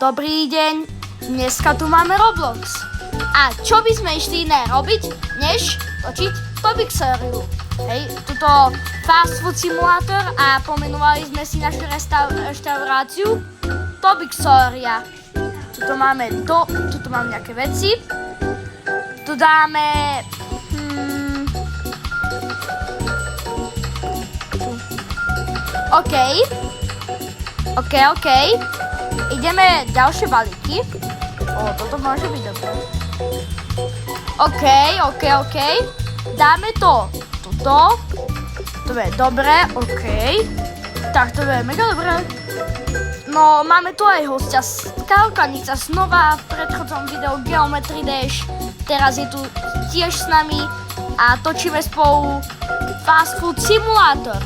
Dobrý deň, dneska tu máme Roblox. A čo by sme išli iné robiť, než točiť Tobixeriu? Hej, tuto fast food simulátor a pomenovali sme si našu reštauráciu Tobixeria. Tuto máme nejaké veci. Tu dáme... OK. Ideme ďalšie balíky. Toto môže byť dobré. OK. Dáme to tuto. To je dobré, OK. Tak to je mega dobré. No, máme tu aj hostia Skalkanica, znova v predchodzom videu Geometry Dash. Teraz je tu tiež s nami a točíme spolu Fast Food Simulator.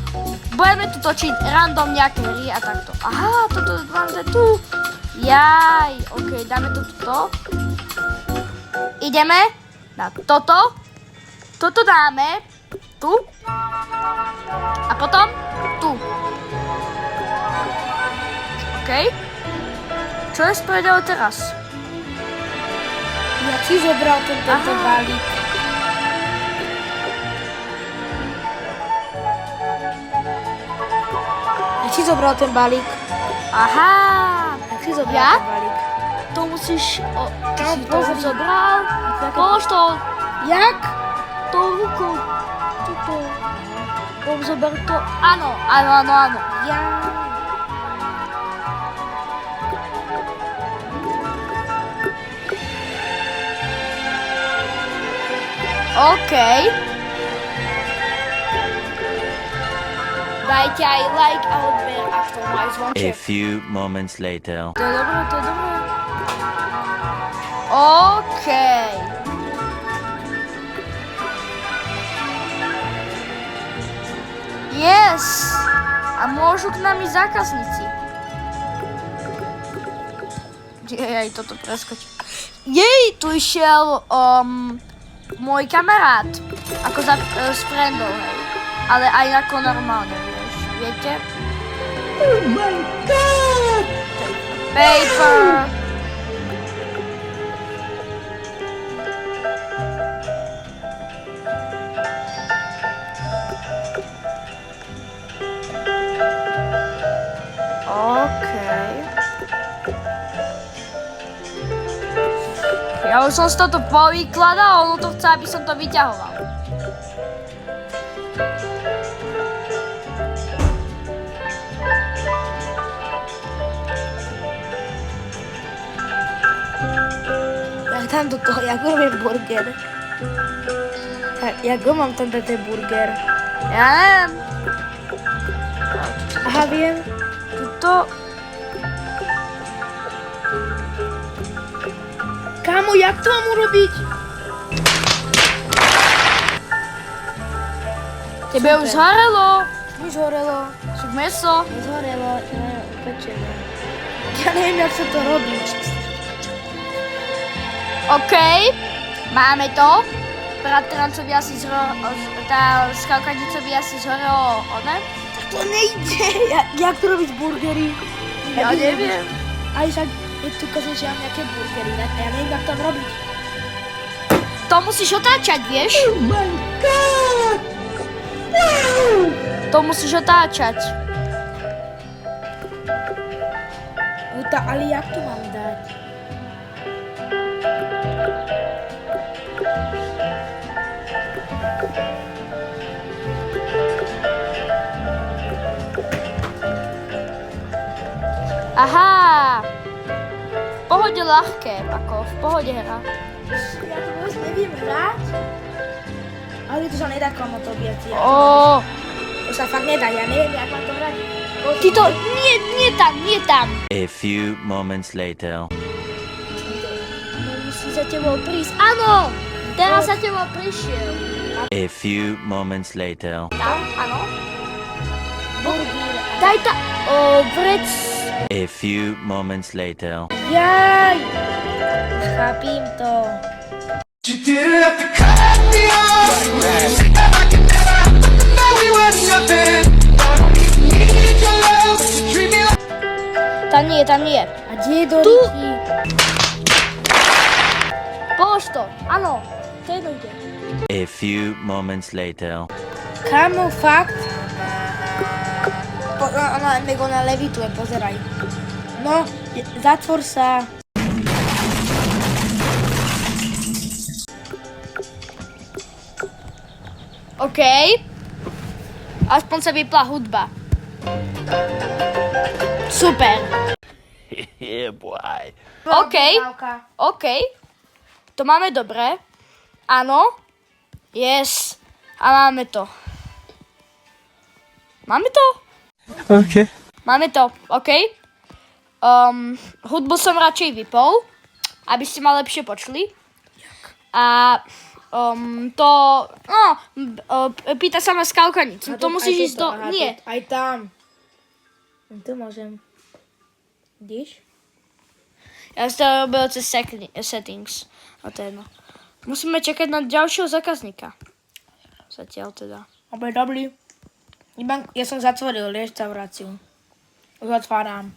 Budeme tu točiť random nejaké hry a takto. Aha, toto máme tu. Jaj, OK, dáme to tuto. Ideme na toto. Toto dáme tu. A potom tu. OK. Čo je spredel teraz? Ja si zobral tento balík. Ja si zobral ten balík. Aha. Ja si zobral Ja? ten balík. To musíš... Ty si to to zobral. Polož to. Jak? Tou rukou. Tuto. Zober to. Áno. Ja. OK. Dajte aj like a odber, ak to má A zvonček. few moments later. To je dobré. OK. Yes. A môžu k nami zákazníci. Jej, toto preskočím. Jej, tu išiel môj kamarát. Ako s friendou, hej. Ale aj ako normálne, vieš. Viete? Oh my god! Paper. OK. Ja už som si toto povykladal, ono to chce, aby som to vyťahoval. Jak tam do toho, jak robím burger? Jak ho mám tam dať ten burger? Ja neviem. Aha, viem. Tuto... Kámo, jak to mám urobiť? Tebe už zhorelo. Už horelo. Však meso. Zhorelo, upečené. Ja neviem, jak sa to robí. OK. Máme to. Bratrancovi asi tá skalkanicovi asi zhorelo one. To nejde. Jak to robiť burgery? Ja neviem. Aj však je tu kazem, že mám nejaké burgery. Ja neviem, jak to robiť. To musíš otáčať, vieš? Oh my god! To musíš otáčať. Ale jak to mám dať? Aha. V pohode ľahké, ako v pohode hra. Ja to vôbec neviem hrať. Ale to sa nedá komu to objať. To sa fakt nedá, ja neviem, jak mám to hrať. Ty to... Nie tam. A few moments later. Musí za tebou prísť. Áno! Teraz za tebou prišiel. A few moments later. Tam, áno. Burger. Daj ta... vrec... A few moments later. Jaj! Chápim to. You didn't have to cut me off. I could never have to know we were nothing. I don't even need your love to treat me like. Tam nie. A kde je Doriti? Polož to, áno. To je ide. A few moments later. Kamo, fakt? Ona levituje, pozeraj. No, zatvor sa. OK. Aspoň sa vypla hudba. Super. Yeah, boy. OK. OK. To máme dobre. Áno. Yes. A máme to. Máme to? Okay. Máme to, OK. Hudbu som radšej vypol, aby ste ma lepšie počuli. A pýta sa ma skalkanic. To musíš ísť do... Nie. Aj tam. Tu môžem. Vidíš? Ja som to robil cez settings. A to je jedno. Musíme čakať na ďalšieho zákazníka. Zatiaľ teda. Dobrý. Ja som zatvoril reštauráciu. Už otváram.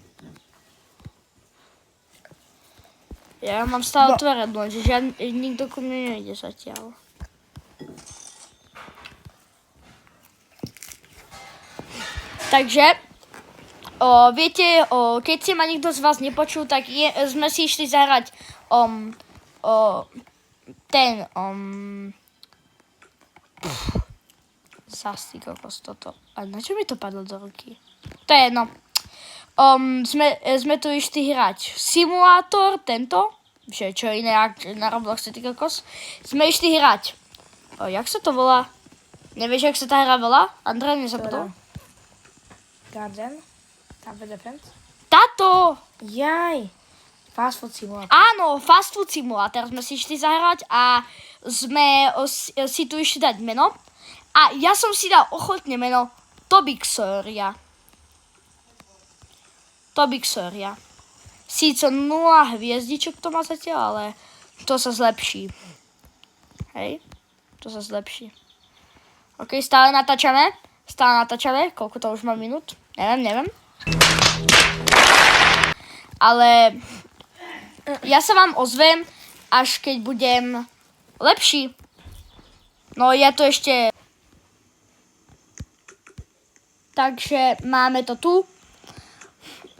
Ja mám stále otvorené, že nikto ku mne nejde zatiaľ. Takže, viete, keď si ma nikto z vás nepočul, tak sme si išli zahrať Zastý kokos toto. A na čo mi to padlo do ruky? To je jedno. Sme tu išli hrať simulátor, tento. Že čo iné, na Robloxe, ty kokos. Sme išli hrať. Jak sa to volá? Nevieš, jak sa tá hra volá? Andrej, nezapodol? Garden. Carpe Defense. Táto! Jaj. Fast food simulator. Áno, fast food simulator. Sme si išli zahrať a sme si tu išli dať meno. A ja som si dal ochotne meno Tobixoria. Síce 0 hviezdičok to má zatiaľ, ale to sa zlepší. Hej? To sa zlepší. OK, stále natáčame. Koľko to už má minút? Neviem. Ale ja sa vám ozvem, až keď budem lepší. No ja to ešte... Takže máme to tu.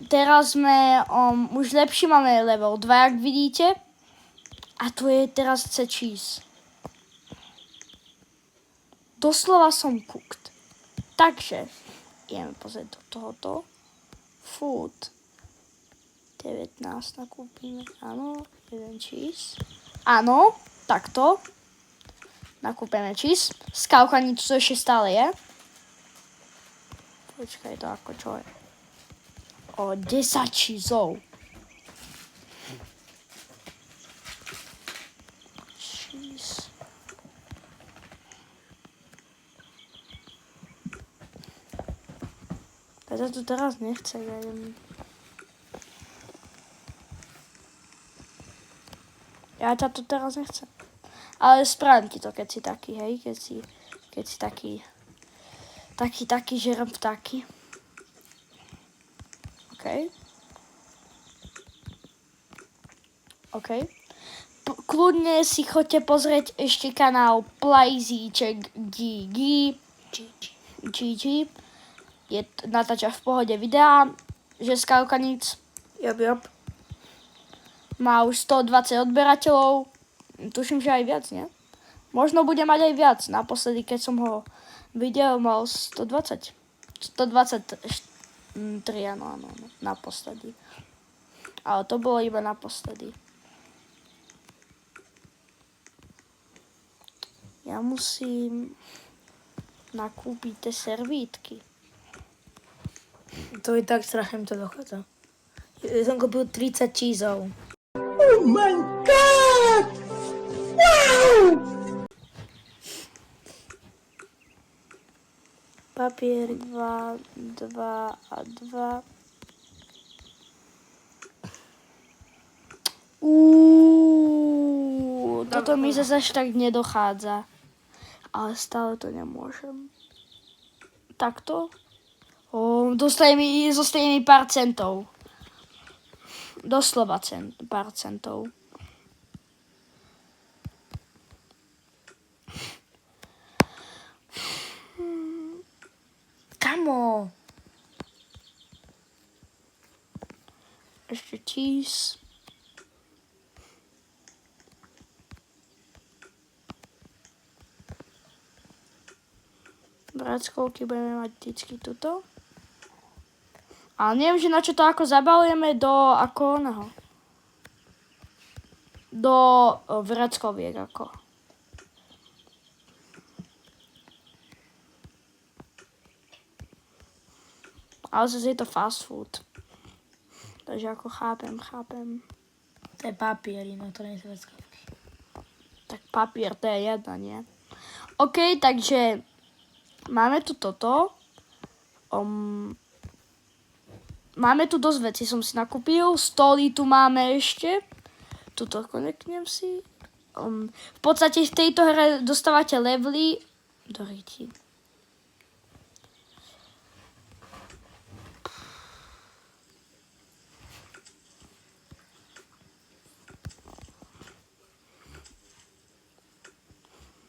Teraz sme už lepší, máme level 2, jak vidíte. A tu je teraz cheese. Doslova som cooked. Takže ideme pozrieť do tohoto. Food. 19 nakúpime. Áno, jeden cheese. Áno, takto. Nakúpime cheese. Skávka nič to ešte stále je. Počkaj to ako čo je. 10 cheeseov. Cheese. Ja to teraz nechce, ja idem. Ja ťa to teraz nechcem. Ale spravím ti to, keď si taký, hej? Keď si taký, žerem vtáky. OK. Kľudne si choďte pozrieť ešte kanál Plajzíček GG. Natáča v pohode videá, že Skálkanic. Jop. Má už 120 odberateľov. Tuším, že aj viac, nie? Možno bude mať aj viac. Naposledy, keď som ho videl, mal 120. 123, áno, naposledy. Ale to bolo iba naposledy. Ja musím nakúpiť tie servítky. To je tak strašne to dochádza. Ja som kúpil 30 cheeseov. Oh my god! Wow! Papier 2 a 2. Toto mi zase až tak nedochádza. Ale stále to nemôžem. Takto? Zostaje mi pár centov. Doslova pár centov. Kamo. Ešte cheese. Vrackovky budeme mať vždycky tuto. Ale neviem, že na čo to ako zabalujeme do ako oného. Do vrackoviek ako. Ale zase je to fast food. Takže ako chápem. To je papier, no to nie sú vrackovky. Tak papier, to je jedna, nie? OK, takže máme tu toto. Máme tu dosť veci, som si nakúpil. Stoly tu máme ešte. Tuto koneknem si. V podstate v tejto hre dostávate levely. Do ryti.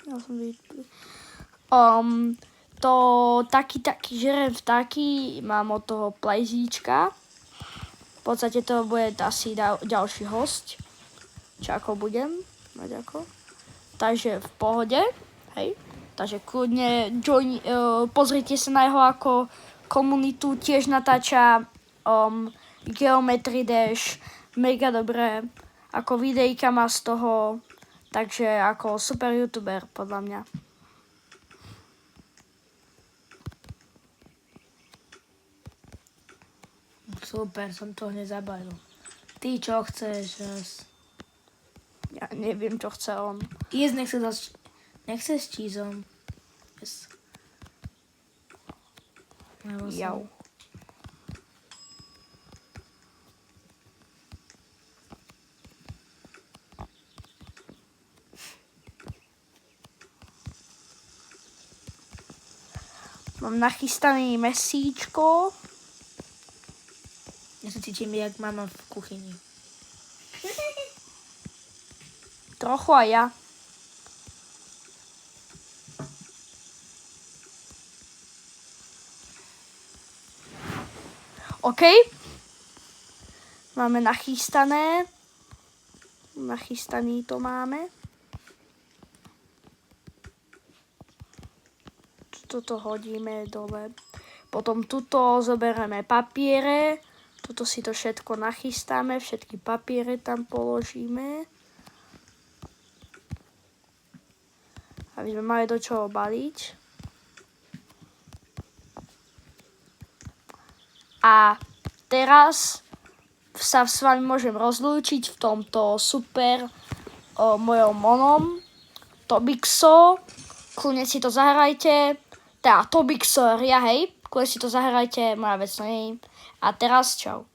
Ja som to taký žerem vtáky, mám od toho plejzíčka. V podstate to bude asi ďalší host. Čo ako budem mať ako. Takže v pohode, hej. Takže kľudne pozrite sa na jeho ako komunitu, tiež natáča Geometry Dash, mega dobré, ako videjka má z toho. Takže ako super youtuber, podľa mňa. Super, som to hneď zabalil. Ty čo chceš? Ja neviem, čo chce on. Jesť nechce s čízom. Yes. Jau. Mám nachystaný mesíčko. Ja sa cítim, jak mama v kuchyni. Trochu aj ja. OK. Máme nachystané. Nachystaný to máme. Toto hodíme dole. Potom tuto zoberieme papiere. Tuto si to všetko nachystáme. Všetky papiere tam položíme. Aby sme mali do čoho baliť. A teraz sa s vami môžem rozlúčiť v tomto super mojom monom. Tobixo. Kľudne si to zahrajte. Teda Tobixo, ja hej. Kľudne si to zahrajte, moja vec nie. A teraz čau.